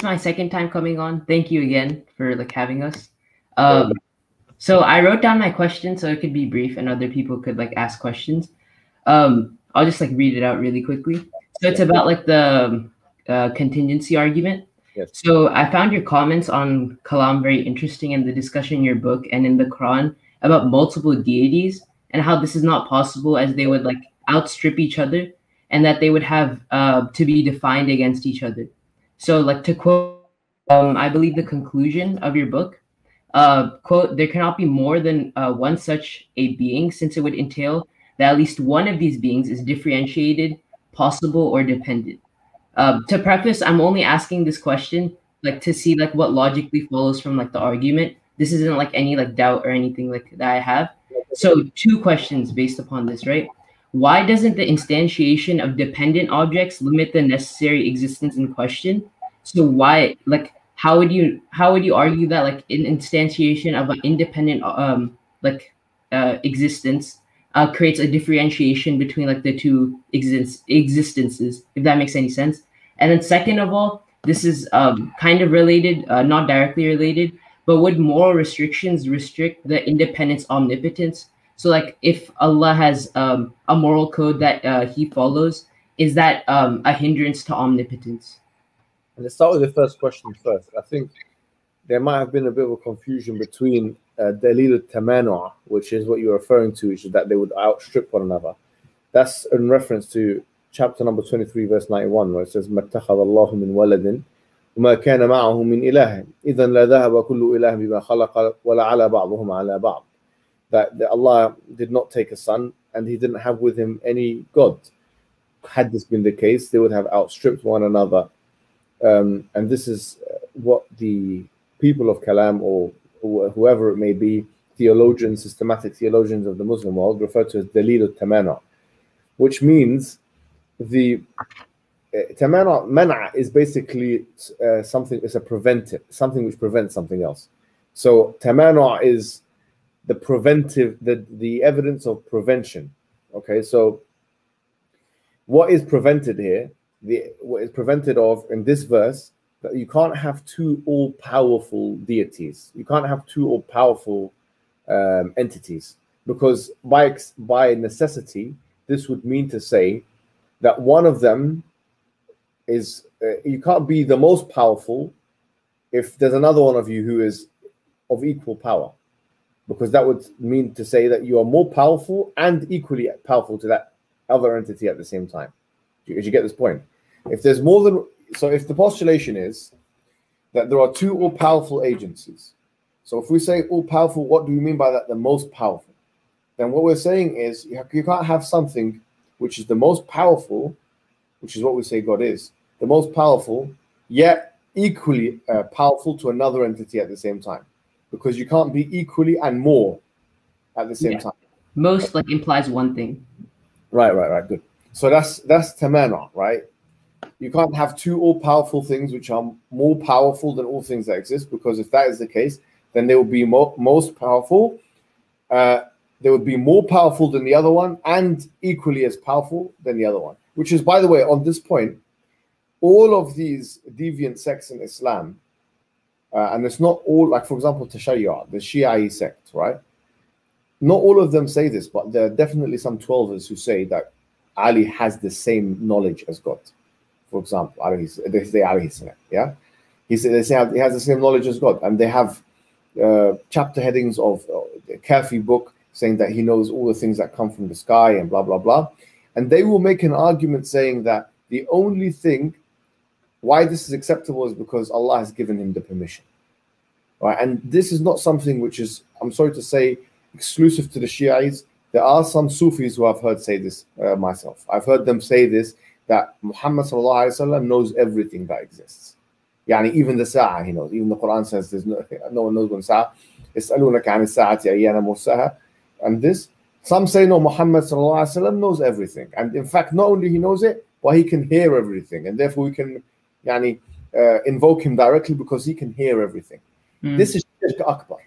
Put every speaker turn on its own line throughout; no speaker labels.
my second time coming on. Thank you again for like having us. So I wrote down my question so it could be brief and other people could like ask questions. I'll just like read it out really quickly. So it's about like the contingency argument.
Yes.
So I found your comments on Kalam very interesting, and the discussion in your book and in the Quran about multiple deities and how this is not possible, as they would like outstrip each other and that they would have to be defined against each other. So like to quote, I believe the conclusion of your book, quote, there cannot be more than one such a being, since it would entail that at least one of these beings is differentiated, possible, or dependent. To preface, I'm only asking this question like to see like what logically follows from like the argument. This isn't like any like doubt or anything like that I have. So two questions based upon this, right? Why doesn't the instantiation of dependent objects limit the necessary existence in question? So why, like, how would you argue that like an instantiation of an independent existence creates a differentiation between like the two existences, if that makes any sense? And then second of all, this is kind of related, not directly related, but would moral restrictions restrict the independence omnipotence? So like if Allah has a moral code that he follows, is that a hindrance to omnipotence?
Let's start with the first question first. I think there might have been a bit of a confusion between Dalil al-Tamanu', which is what you're referring to, which is that they would outstrip one another. That's in reference to chapter number 23, verse 91, where it says, مَتَّخَذَ اللَّهُ مِنْ وَلَدٍ وَمَا كَانَ مَعَهُ مِنْ إِلَهٍ إِذًا لَذَهَبَ كُلُّ إِلَهٍ بِمَا خَلَقَ وَلَعَلَى بَعْضُهُمْ عَلَى بَعْضٍ. That Allah did not take a son, and he didn't have with him any God. Had this been the case, they would have outstripped one another. And this is what the people of Kalam, or whoever it may be, theologians, systematic theologians of the Muslim world, refer to as Dalil al-Tamanu', which means the Tamanu' Man'a is basically something, it's a preventive, something which prevents something else. So Tamanu' is the preventive, the evidence of prevention. Okay, so what is prevented here? What is prevented of in this verse, that you can't have two all-powerful deities. You can't have two all-powerful entities, because by necessity, this would mean to say that one of them is, you can't be the most powerful if there's another one of you who is of equal power, because that would mean to say that you are more powerful and equally powerful to that other entity at the same time. Did you get this point? If there's more than, so if the postulation is that there are two all-powerful agencies, so if we say all-powerful, what do we mean by that? The most powerful. Then what we're saying is you can't have something which is the most powerful, which is what we say God is, the most powerful, yet equally powerful to another entity at the same time, because you can't be equally and more at the same time.
Most like implies one thing.
Right, good. So that's Tamanu', right? You can't have two all-powerful things which are more powerful than all things that exist, because if that is the case, then they will be most powerful. They would be more powerful than the other one and equally as powerful than the other one. Which is, by the way, on this point, all of these deviant sects in Islam, and it's not all, like for example, Tashayyu', the Shi'i sect, right? Not all of them say this, but there are definitely some 12ers who say that Ali has the same knowledge as God. For example, they say Ali, yeah? They say he has the same knowledge as God. And they have chapter headings of the Kafi book saying that he knows all the things that come from the sky and blah, blah, blah. And they will make an argument saying that the only thing why this is acceptable is because Allah has given him the permission. Right? And this is not something which is, I'm sorry to say, exclusive to the Shiites. There are some Sufis who I've heard say this myself. I've heard them say this, that Muhammad sallallahu alaihi wasallam knows everything that exists. Yani even the Sa'ah he knows. Even the Quran says there's no one knows when Sa'ah. يَسْأَلُونَكَ عَنِ السَّاعَةِ أَيَّانَ مُرْسَاهَا. And this, some say no, Muhammad sallallahu alaihi wasallam knows everything. And in fact, not only he knows it, but he can hear everything. And therefore we can invoke him directly because he can hear everything. This is Shirk Akbar.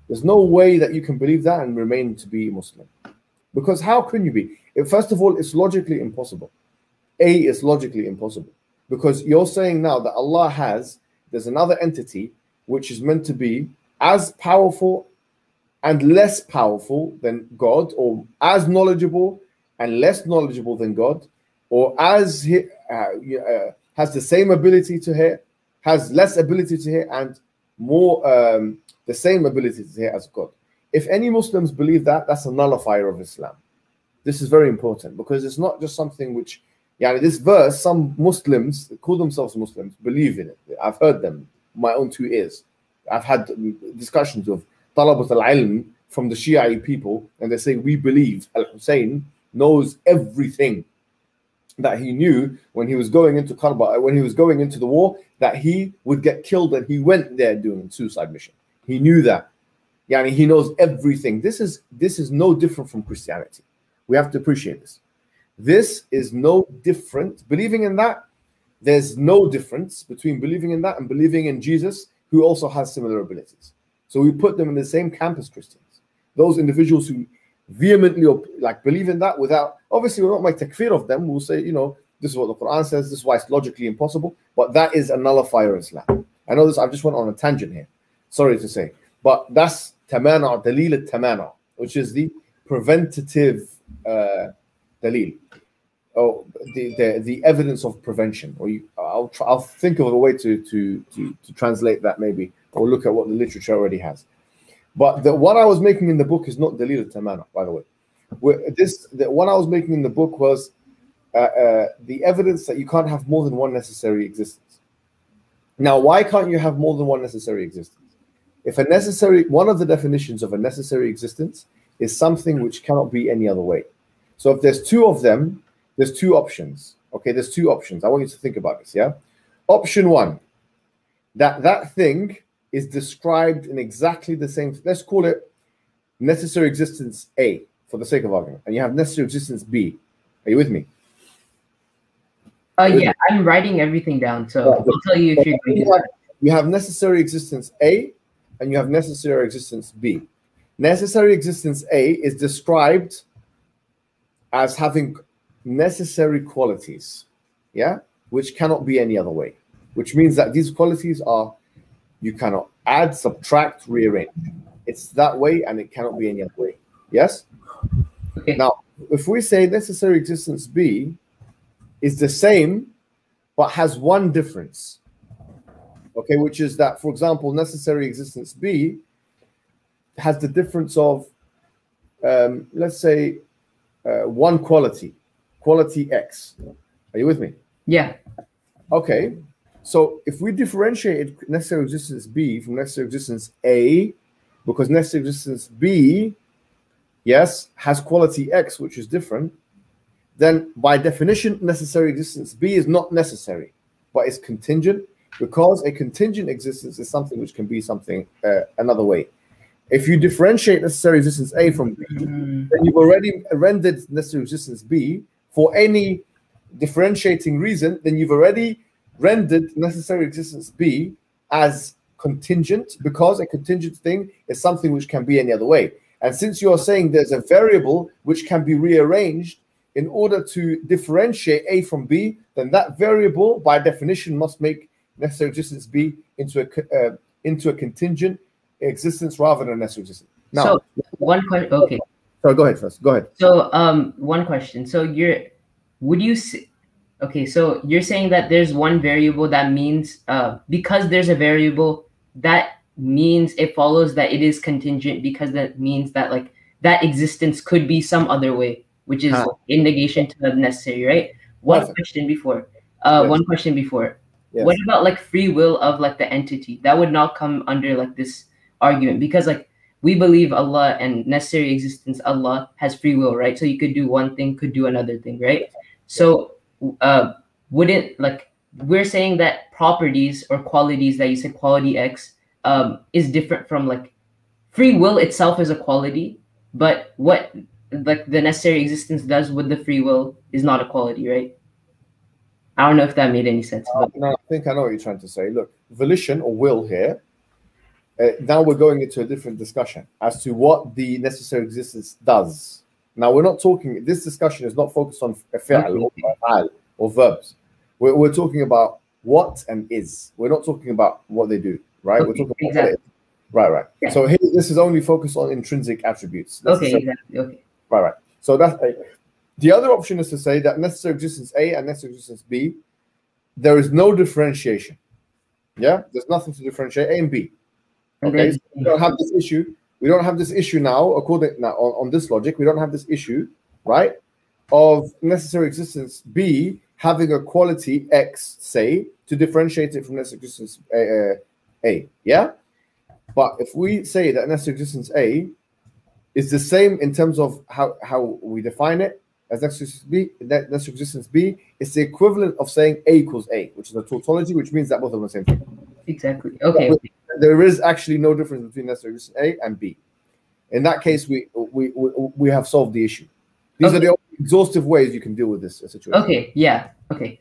There's no way that you can believe that and remain to be Muslim. Because how can you be? First of all, it's logically impossible. It's logically impossible. Because you're saying now that Allah has there's another entity which is meant to be as powerful and less powerful than God, or as knowledgeable and less knowledgeable than God, or as has the same ability to hear, has less ability to hear, and more the same ability to hear as God. If any Muslims believe that, that's a nullifier of Islam. This is very important, because it's not just something which, this verse, some Muslims call themselves Muslims, believe in it. I've heard them, my own two ears. I've had discussions of Talabat al-Ilm from the Shia people, and they say, we believe Al-Hussein knows everything that he knew when he was going into Karbala, when he was going into the war, that he would get killed, and he went there doing a suicide mission. He knew that. He knows everything. This is no different from Christianity. We have to appreciate this. This is no different. Believing in that, there's no difference between believing in that and believing in Jesus, who also has similar abilities. So we put them in the same camp as Christians. Those individuals who vehemently believe in that, without, obviously, we'll not make takfir of them. We'll say, this is what the Quran says, this is why it's logically impossible, but that is a nullifier of Islam. I know this, I just went on a tangent here, sorry to say, but that's tamana, dalil al-tamana, which is the preventative dalil, or the evidence of prevention. Or I'll think of a way to translate that, maybe, or look at what the literature already has. But what I was making in the book is not dalil al-tamana, by the way. What I was making in the book was the evidence that you can't have more than one necessary existence. Now, why can't you have more than one necessary existence? If one of the definitions of a necessary existence is something which cannot be any other way. So if there's two of them, there's two options. Okay, there's two options. I want you to think about this, yeah? Option one, that thing is described in exactly the same, let's call it necessary existence A, for the sake of argument, and you have necessary existence B. Are you with me?
Yeah, I'm writing everything down, so I'll tell you if you're going to.
You have necessary existence A, and you have necessary existence B. Necessary existence A is described as having necessary qualities, yeah, which cannot be any other way, which means that these qualities are, you cannot add, subtract, rearrange. It's that way, and it cannot be any other way. Yes?
Okay.
Now, if we say necessary existence B is the same, but has one difference, okay, which is that, for example, necessary existence B has the difference of, let's say, one quality X. Are you with me?
Yeah.
Okay. So if we differentiated necessary existence B from necessary existence A, because necessary existence B, yes, has quality X, which is different, then by definition, necessary existence B is not necessary, but it's contingent, because a contingent existence is something which can be something another way. If you differentiate necessary existence A from B, then you've already rendered necessary existence B for any differentiating reason, then you've already rendered necessary existence B as contingent, because a contingent thing is something which can be any other way. And since you're saying there's a variable which can be rearranged in order to differentiate A from B, then that variable by definition must make necessary existence B into a contingent existence rather than a necessary existence. Now,
so one question. Okay.
So go ahead first. Go ahead.
So one question. So okay, so you're saying that there's one variable that means because there's a variable, that means it follows that it is contingent, because that means that like that existence could be some other way, which is in negation to the necessary, right? One question before. One question before. Yes. What about like free will of like the entity? That would not come under like this argument, because like we believe Allah and necessary existence, Allah has free will, right? So you could do one thing, could do another thing, right? So wouldn't, like, we're saying that properties or qualities that you said, quality X, is different from like free will itself is a quality, but what like the necessary existence does with the free will is not a quality, right? I don't know if that made any sense.
No, I think I know what you're trying to say. Look, volition or will here, now we're going into a different discussion as to what the necessary existence does. Now, we're not talking, this discussion is not focused on fi'al or verbs. We're talking about what and is. We're not talking about what they do, right?
Okay,
We're talking about
exactly.
what it is. Right.
Yeah.
So here, this is only focused on intrinsic attributes.
Okay, exactly. Okay.
Right. So that's the other option is to say that necessary existence A and necessary existence B, there is no differentiation. Yeah, there's nothing to differentiate A and B. Okay, so we don't have this issue. We don't have this issue now, according now on this logic. We don't have this issue, right, of necessary existence B having a quality X, say, to differentiate it from necessary existence A. Yeah, but if we say that necessary existence A is the same in terms of how we define it as necessary existence B, it's the equivalent of saying A equals A, which is a tautology, which means that both of them are the same thing.
Exactly. Okay.
There is actually no difference between necessary existence A and B. In that case, we have solved the issue. These are the only exhaustive ways you can deal with this situation.
Okay. Yeah. Okay.